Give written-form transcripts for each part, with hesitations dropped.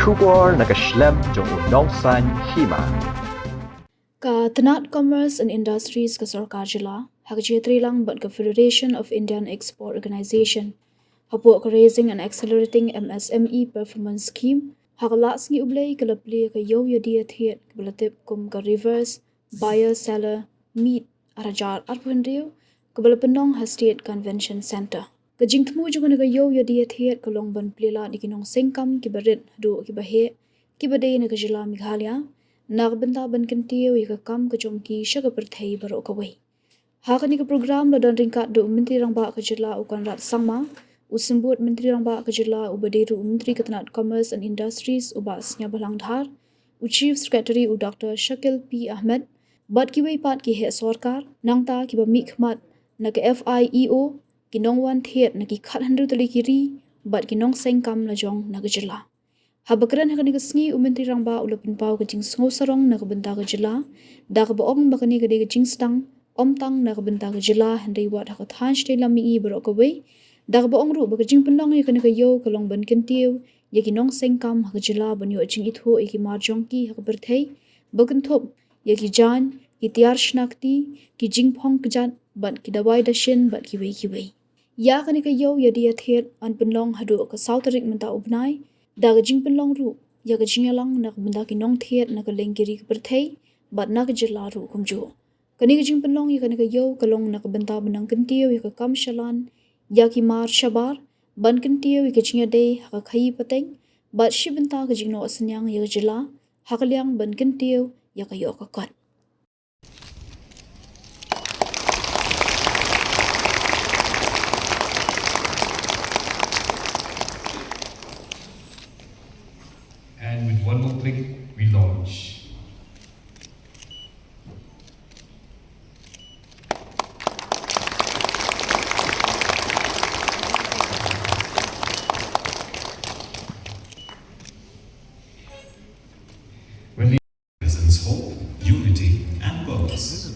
Shubor nakaslem jong Nongthied Hima. Ka Tanat Commerce and Industries ka Sarkar Jylla, Hagjetri lang but ka Federation of Indian Export Organization, hapo ka Raising and Accelerating MSME Performance Scheme, hakalats ngi ublay ka lapli ka Ïadie Ïathied ka balatip kum ka reverse, buyer, seller, meet, arajar arpundiyo, ka balapanong State Convention Center. Ka jingtmu juga naga Ïadie Ïathied ka longban plila di kinong sengkam ki barit hadu ki bahe, ki badai naga Jylla Meghalaya, nagbenta ban kentiyo ika kam ka jongki siya ka Pyrthei baro kawai. Haka ni ka program lo dan ringkat do Menteri Rangba ka Jylla ukan rat sangma, usembut Menteri Rangba ka Jylla ubadiru Menteri Ketanat Commerce and Industries ubasnya balang dhar, Chief Secretary u Dr. Shakil P. Ahmed, bat Kiwei pat ki he sorkar, nangta ki ba mikmat na ka FIEO, ki Nongthied na ki khat handru tali kiri, bat ki nong sengkam la jong na ka Jylla. Habakaran hakani ka sngi Menteri Rangba ulapin pau ka jing sngo sarong na ka benta ka Jylla, da ka baong bakani ka de ka jing stang, omtang na ka benta ka Jylla handai wat haka thanj te lami i baro ka wei, da ka baong ru baka jing pendong ya kana ka yo ka long ban kentiyo, ya ki nong sengkam haka Jylla ban yo jing itho iki marjong ki haka Pyrthei, bakan thop ya ki jan, ki tiar shnakti, ki jing phong kajat, ban ki dawai dashin ban ki wei. Ya kani ka yo Ïadie Ïathied an penlong hadu ka sautarik menta ubnai, da ka jing penlong ru, ya ka jing yalang na ka benda ki Nongthied na ka lengkiri ka Pyrthei, bat na ka Jylla ru kumjo. Kani ka jing penlong ya kani ka yo kalong na ka benta benang kentiyo ya ka kam shalan, ya ki mar shabar, ban kentiyo ya ka jing yadai haka khayi pateng, bat shi benta ka jing no asanyang ya ka Jylla, haka liang ban kentiyo ya ka yo ka kat. And with one more click, we launch. When we presents hope, unity, and purpose.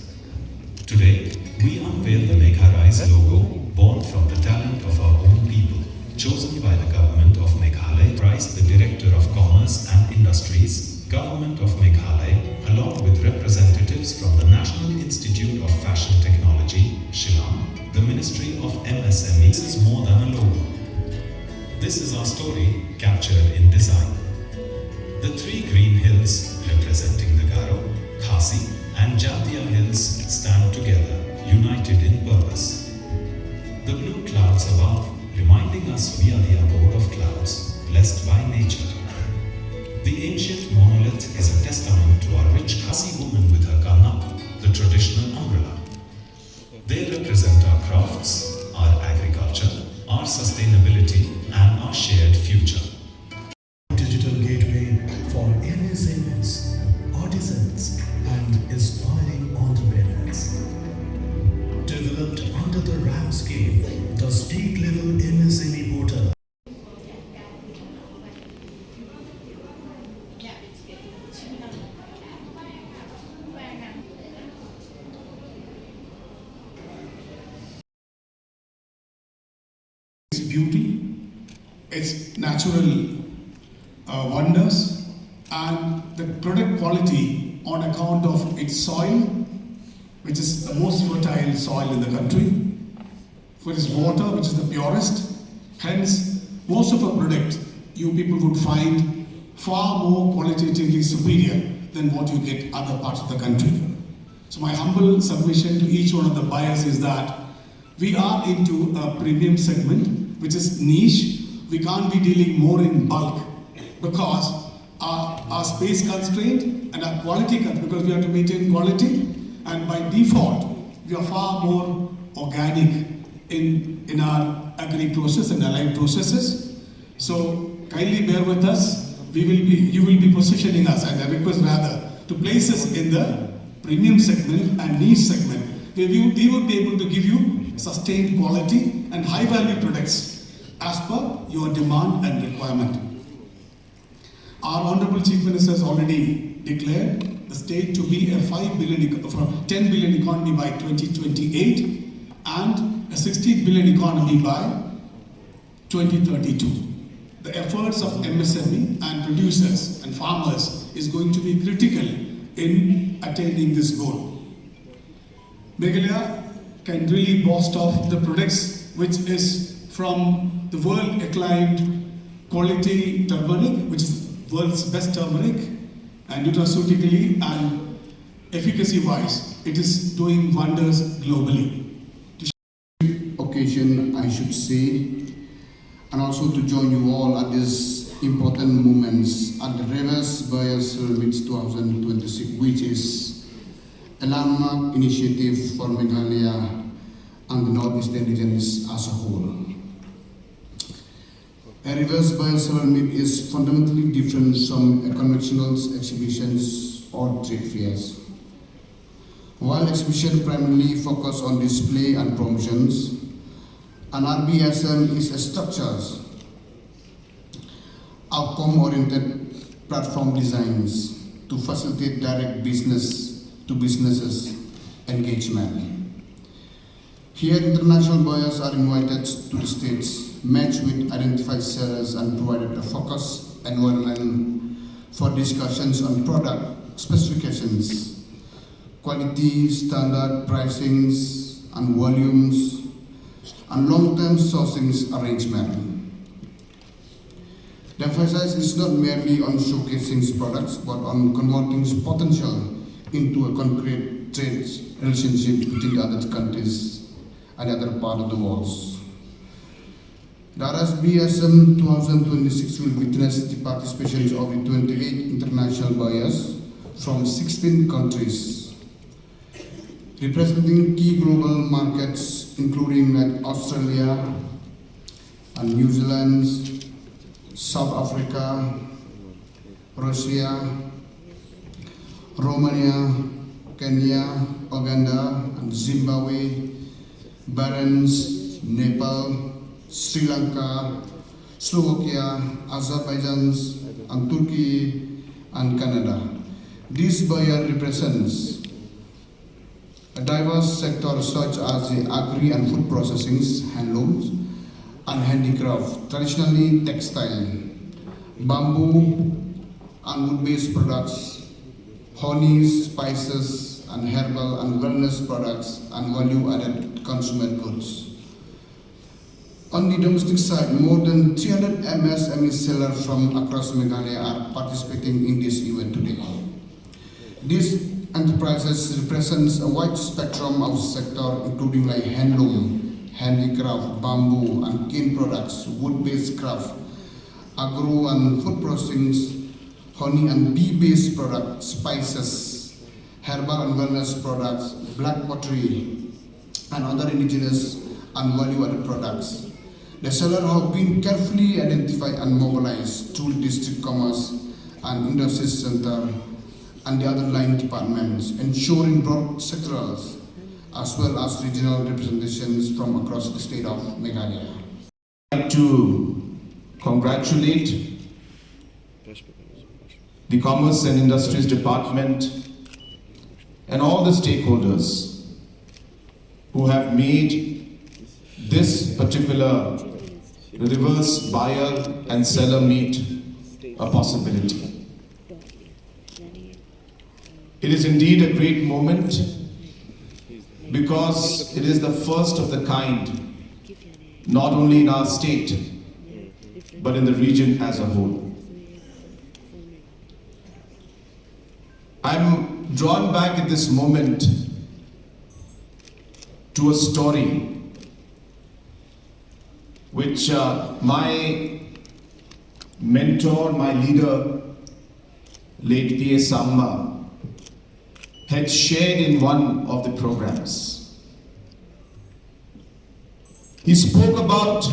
Today, we unveil the Make Our Rise logo, born from the talent of our own people, chosen by the government of Meghalaya, the Director of Commerce and Industries, Government of Meghalaya, along with representatives from the National Institute of Fashion Technology, Shillong, the Ministry of MSME. This is more than a logo. This is our story captured in design. The three green hills representing the Garo, Khasi, and Jatia hills stand together, united in purpose. The blue clouds above reminding us we are the abode of clouds, blessed by nature. The ancient monolith is a testament to our rich Khasi woman with her karnak, the traditional umbrella. They represent our crafts, our agriculture, our sustainability, and our shared future. Digital gateway for MSMEs, artisans, and aspiring entrepreneurs. Developed under the RAM scheme, the state-level MSME portal. Its beauty, its natural wonders, and the product quality on account of its soil, which is the most fertile soil in the country, for its water, which is the purest. Hence, most of our product you people would find far more qualitatively superior than what you get other parts of the country. So my humble submission to each one of the buyers is that we are into a premium segment, which is niche. We can't be dealing more in bulk because our space constraint and our quality constraint, because we have to maintain quality, and by default, we are far more organic in our agri process and allied processes. So kindly bear with us. You will be positioning us, and I request rather to place us in the premium segment and niche segment, where we would be able to give you sustained quality and high value products as per your demand and requirement. Our Honorable Chief Minister has already declared the state to be a 10 billion economy by 2028 and a 16 billion economy by 2032. the efforts of MSME and producers and farmers is going to be critical in attaining this goal. Meghalaya can really boast of the products which is from the world acclaimed quality turmeric, which is world's best turmeric, and nutraceutically and efficacy-wise, it is doing wonders globally. Occasion, I should say, and also to join you all at this important moments at the Reverse Buyers Summit 2026, which is a landmark initiative for Meghalaya and the Northeastern regions as a whole. A Reverse Buyers Summit is fundamentally different from conventional exhibitions or trade fairs. While exhibitions primarily focus on display and promotions, an RBSM is a structures, outcome-oriented platform designs to facilitate direct business-to-businesses engagement. Here, international buyers are invited to the states, matched with identified sellers and provided a focused environment for discussions on product specifications, quality, standard pricings, and volumes, and long-term sourcing arrangement. The emphasis is not merely on showcasing products, but on converting potential into a concrete trade relationship between the other countries and the other part of the world. The RSBSM 2026 will witness the participation of the 28 international buyers from 16 countries, representing key global markets including like Australia and New Zealand, South Africa, Russia, Romania, Kenya, Uganda, and Zimbabwe, Bahrain, Nepal, Sri Lanka, Slovakia, Azerbaijan, and Turkey, and Canada. This buyer represents a diverse sector such as the agri and food processing, handlooms, and handicraft, traditionally textile, bamboo and wood-based products, honey, spices, and herbal and wellness products, and value-added consumer goods. On the domestic side, more than 300 MSME sellers from across Meghalaya are participating in this event today. These enterprises represents a wide spectrum of sector, including like handloom, handicraft, bamboo and cane products, wood-based craft, agro and food processing, honey and bee-based products, spices, herbal and wellness products, black pottery, and other indigenous and value-added products. The sellers have been carefully identified and mobilized through district commerce and industry center and the other line departments, ensuring broad sectorals as well as regional representations from across the state of Meghalaya. I'd like to congratulate the Commerce and Industries Department and all the stakeholders who have made this particular reverse buyer and seller meet a possibility. It is indeed a great moment because it is the first of the kind, not only in our state, but in the region as a whole. I'm drawn back at this moment to a story which my mentor, my leader, late P.A. Samba, had shared in one of the programs. He spoke about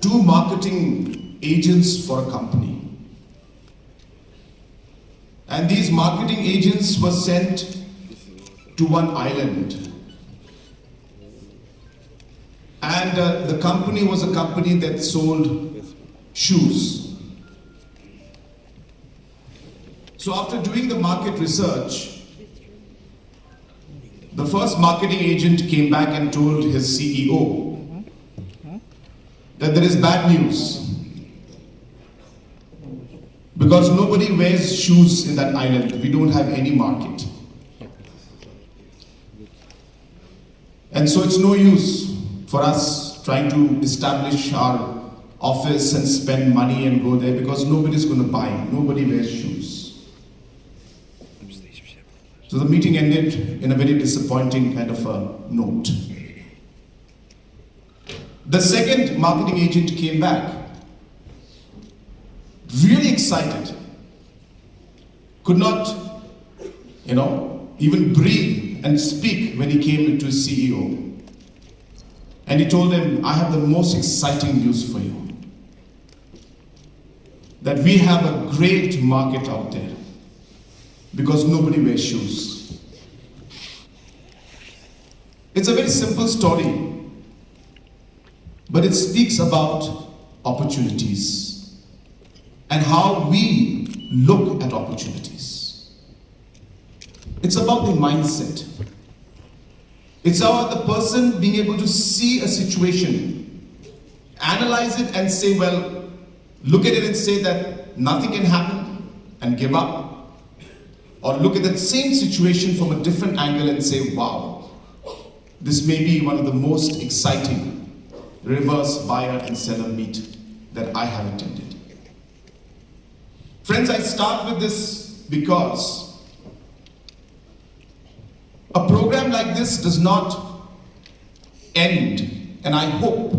two marketing agents for a company. And these marketing agents were sent to one island. And the company was a company that sold shoes. So after doing the market research, the first marketing agent came back and told his CEO that there is bad news. Because nobody wears shoes in that island. We don't have any market. And so it's no use for us trying to establish our office and spend money and go there because nobody's going to buy. Nobody wears shoes. So the meeting ended in a very disappointing kind of a note. The second marketing agent came back, really excited, could not, even breathe and speak when he came to his CEO. And he told him, I have the most exciting news for you. That we have a great market out there because nobody wears shoes. It's a very simple story, but it speaks about opportunities and how we look at opportunities. It's about the mindset. It's about the person being able to see a situation, analyze it and say, well, look at it and say that nothing can happen and give up. Or look at that same situation from a different angle and say, wow, this may be one of the most exciting reverse buyer and seller meet that I have attended. Friends, I start with this because a program like this does not end, and I hope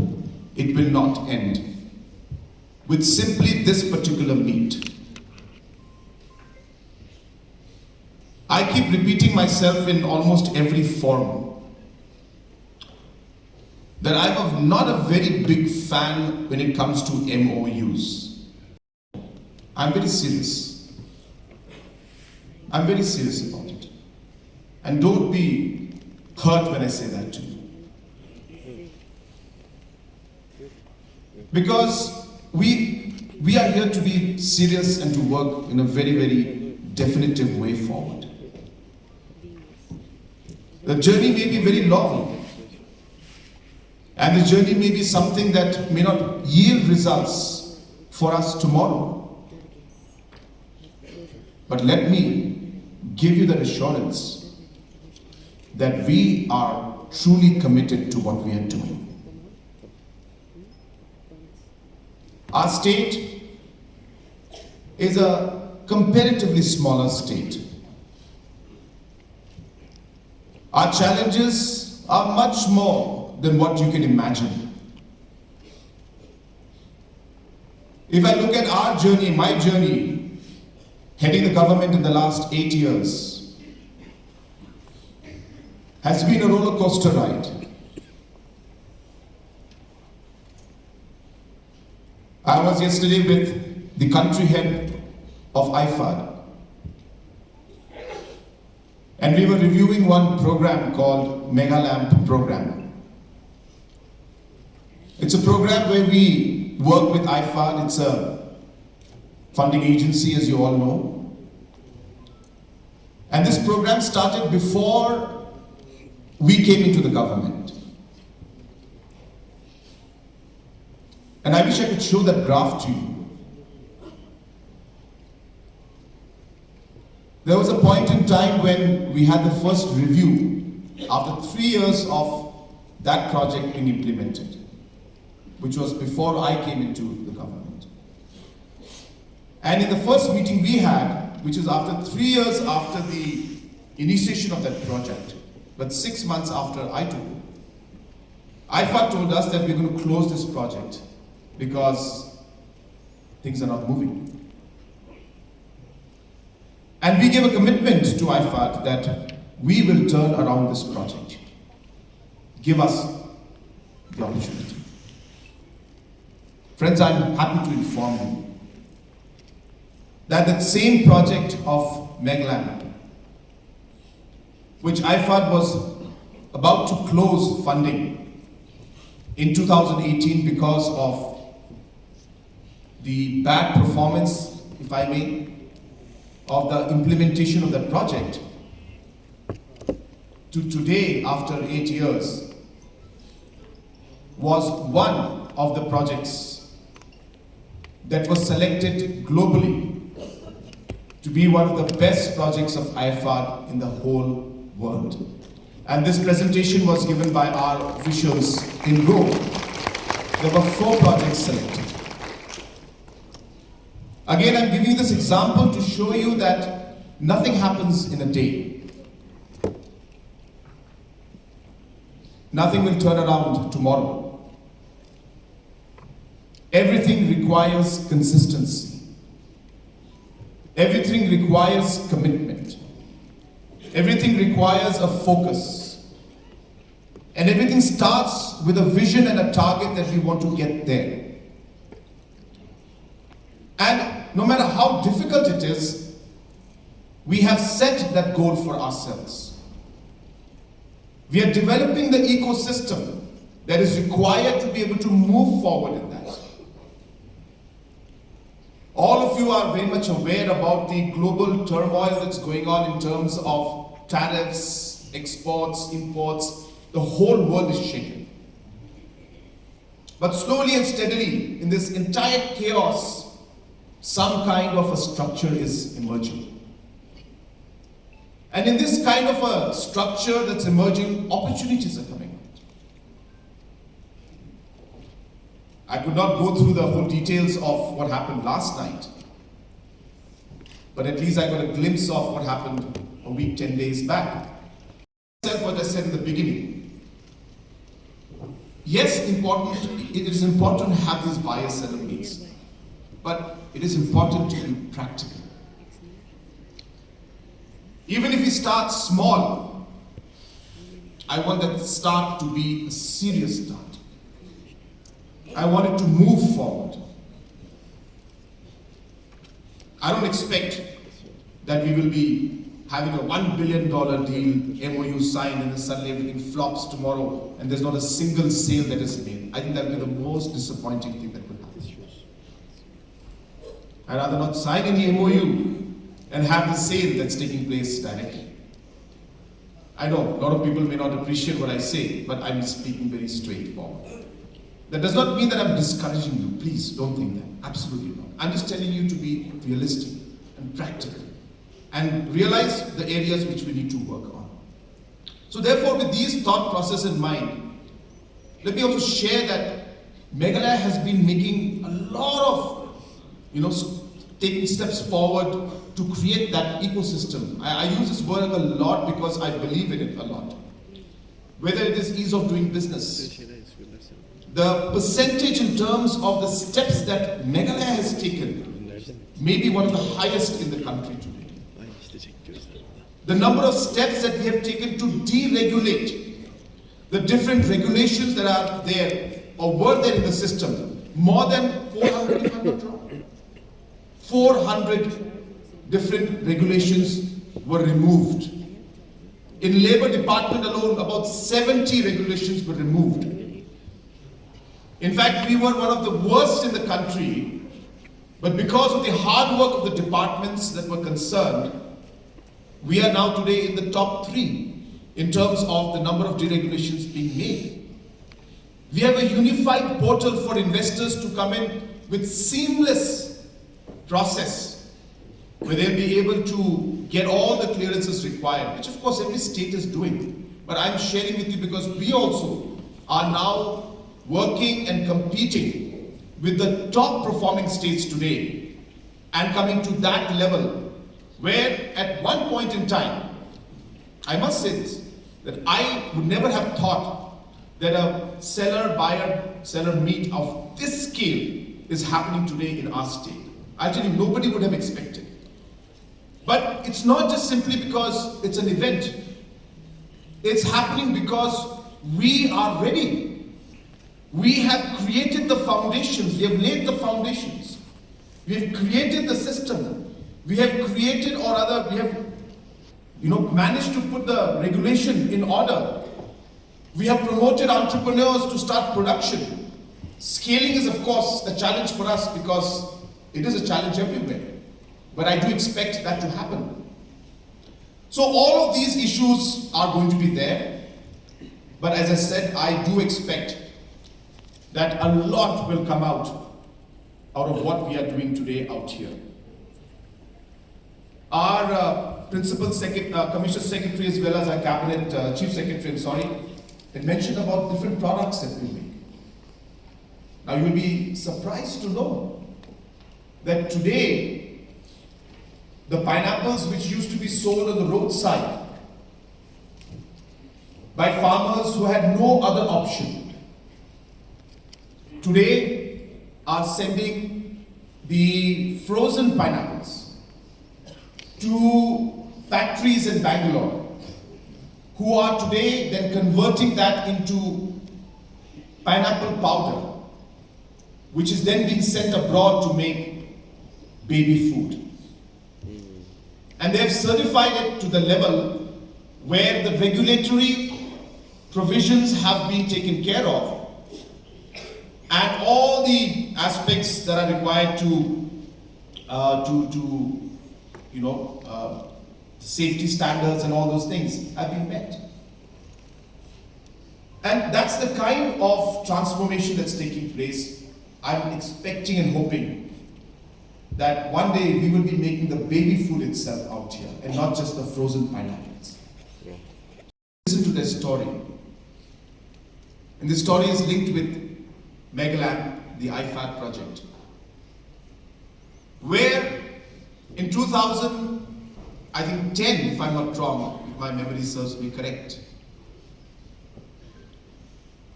it will not end, with simply this particular meet. I keep repeating myself in almost every forum that I'm not a very big fan when it comes to MOUs. I'm very serious. I'm very serious about it. And don't be hurt when I say that to you. Because we are here to be serious and to work in a very, very definitive way forward. The journey may be very long, and the journey may be something that may not yield results for us tomorrow. But let me give you that assurance that we are truly committed to what we are doing. Our state is a comparatively smaller state. Our challenges are much more than what you can imagine. If I look at our journey, my journey, heading the government in the last 8 years, has been a roller coaster ride. I was yesterday with the country head of IFAD, and we were reviewing one program called Mega Lamp Program. It's a program where we work with IFAD. It's a funding agency, as you all know. And this program started before we came into the government. And I wish I could show that graph to you. There was a point in time when we had the first review after 3 years of that project being implemented, which was before I came into the government. And in the first meeting we had, which was after 3 years after the initiation of that project, but 6 months after I took it, IFAD told us that we're going to close this project because things are not moving. And we gave a commitment to IFAD that we will turn around this project. Give us the opportunity. Friends, I'm happy to inform you that that same project of Meglamp, which IFAD was about to close funding in 2018 because of the bad performance, if I may, of the implementation of that project, to today, after 8 years, was one of the projects that was selected globally to be one of the best projects of IFAD in the whole world. And this presentation was given by our officials in Rome. There were 4 projects selected. Again, I'm giving you this example to show you that nothing happens in a day. Nothing will turn around tomorrow. Everything requires consistency. Everything requires commitment. Everything requires a focus. And everything starts with a vision and a target that we want to get there. And no matter how difficult it is, we have set that goal for ourselves. We are developing the ecosystem that is required to be able to move forward in that. All of you are very much aware about the global turmoil that's going on in terms of tariffs, exports, imports. The whole world is shaken. But slowly and steadily, in this entire chaos, some kind of a structure is emerging. And in this kind of a structure that's emerging, opportunities are coming. I could not go through the whole details of what happened last night, but at least I got a glimpse of what happened a week, 10 days back. What I said in the beginning. Yes, it is important to have these bias elements, but it is important to be practical. Even if we start small, I want that start to be a serious start. I want it to move forward. I don't expect that we will be having a $1 billion deal, MOU signed, and then suddenly everything flops tomorrow and there's not a single sale that is made. I think that will be the most disappointing thing that could happen. I'd rather not sign any MOU and have the sale that's taking place directly. I know a lot of people may not appreciate what I say, but I'm speaking very straightforward. That does not mean that I'm discouraging you. Please don't think that. Absolutely not. I'm just telling you to be realistic and practical and realize the areas which we need to work on. So therefore, with these thought process in mind, let me also share that Meghalaya has been making a lot of, taking steps forward to create that ecosystem. I use this word a lot because I believe in it a lot. Whether it is ease of doing business, the percentage in terms of the steps that Meghalaya has taken may be one of the highest in the country today. The number of steps that we have taken to deregulate the different regulations that are there or were there in the system, more than 400, if I'm not wrong, 400 different regulations were removed. In Labour Department alone, about 70 regulations were removed. In fact, we were one of the worst in the country, but because of the hard work of the departments that were concerned, we are now today in the top 3 in terms of the number of deregulations being made. We have a unified portal for investors to come in with seamless process, where they'll be able to get all the clearances required, which of course every state is doing. But I'm sharing with you because we also are now working and competing with the top performing states today and coming to that level where at one point in time, I must say this, that I would never have thought that a seller meet of this scale is happening today in our state. Actually, nobody would have expected. But it's not just simply because it's an event. It's happening because we are ready. We have created the foundations. We have laid the foundations. We have created the system. We have created, or rather, we have, managed to put the regulation in order. We have promoted entrepreneurs to start production. Scaling is, of course, a challenge for us because it is a challenge everywhere. But I do expect that to happen. So all of these issues are going to be there. But as I said, I do expect that a lot will come out of what we are doing today out here. Our Commissioner Secretary, as well as our Cabinet Chief Secretary, had mentioned about different products that we make. Now you will be surprised to know that today, the pineapples which used to be sold on the roadside by farmers who had no other option, today are sending the frozen pineapples to factories in Bangalore, who are today then converting that into pineapple powder, which is then being sent abroad to make baby food. And they have certified it to the level where the regulatory provisions have been taken care of, and all the aspects that are required to safety standards and all those things have been met. And that's the kind of transformation that's taking place. I'm expecting and hoping that one day we will be making the baby food itself out here and not just the frozen pineapples. Yeah. Listen to their story. And this story is linked with Megaland, the IFAD project, where in 2010, if I'm not wrong, if my memory serves me correct,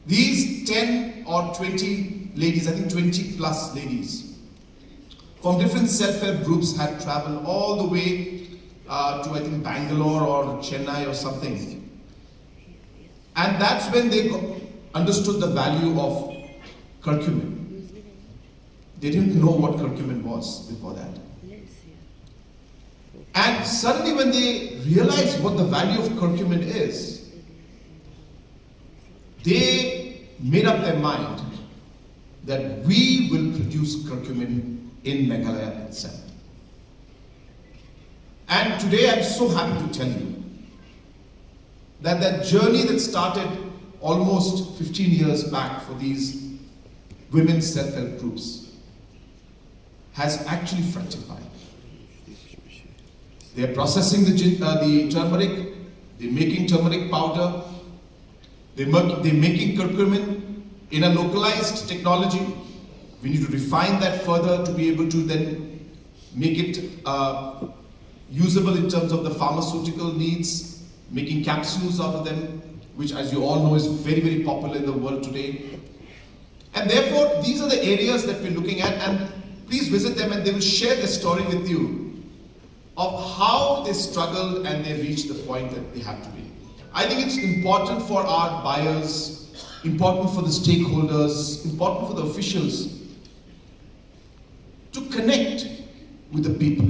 these 10 or 20 ladies, I think 20 plus ladies, from different self-help groups had traveled all the way to, I think, Bangalore or Chennai or something. And that's when they understood the value of curcumin. They didn't know what curcumin was before that. And suddenly when they realized what the value of curcumin is, they made up their mind that we will produce curcumin in Meghalaya itself. And today I'm so happy to tell you that that journey that started almost 15 years back for these women's self-help groups has actually fructified. They're processing the turmeric, they're making turmeric powder, they're making curcumin in a localized technology. We need to refine that further to be able to then make it usable in terms of the pharmaceutical needs, making capsules out of them, which, as you all know, is very, very popular in the world today. And therefore, these are the areas that we're looking at, and please visit them and they will share the story with you of how they struggled and they reached the point that they have to be. I think it's important for our buyers, important for the stakeholders, important for the officials to connect with the people.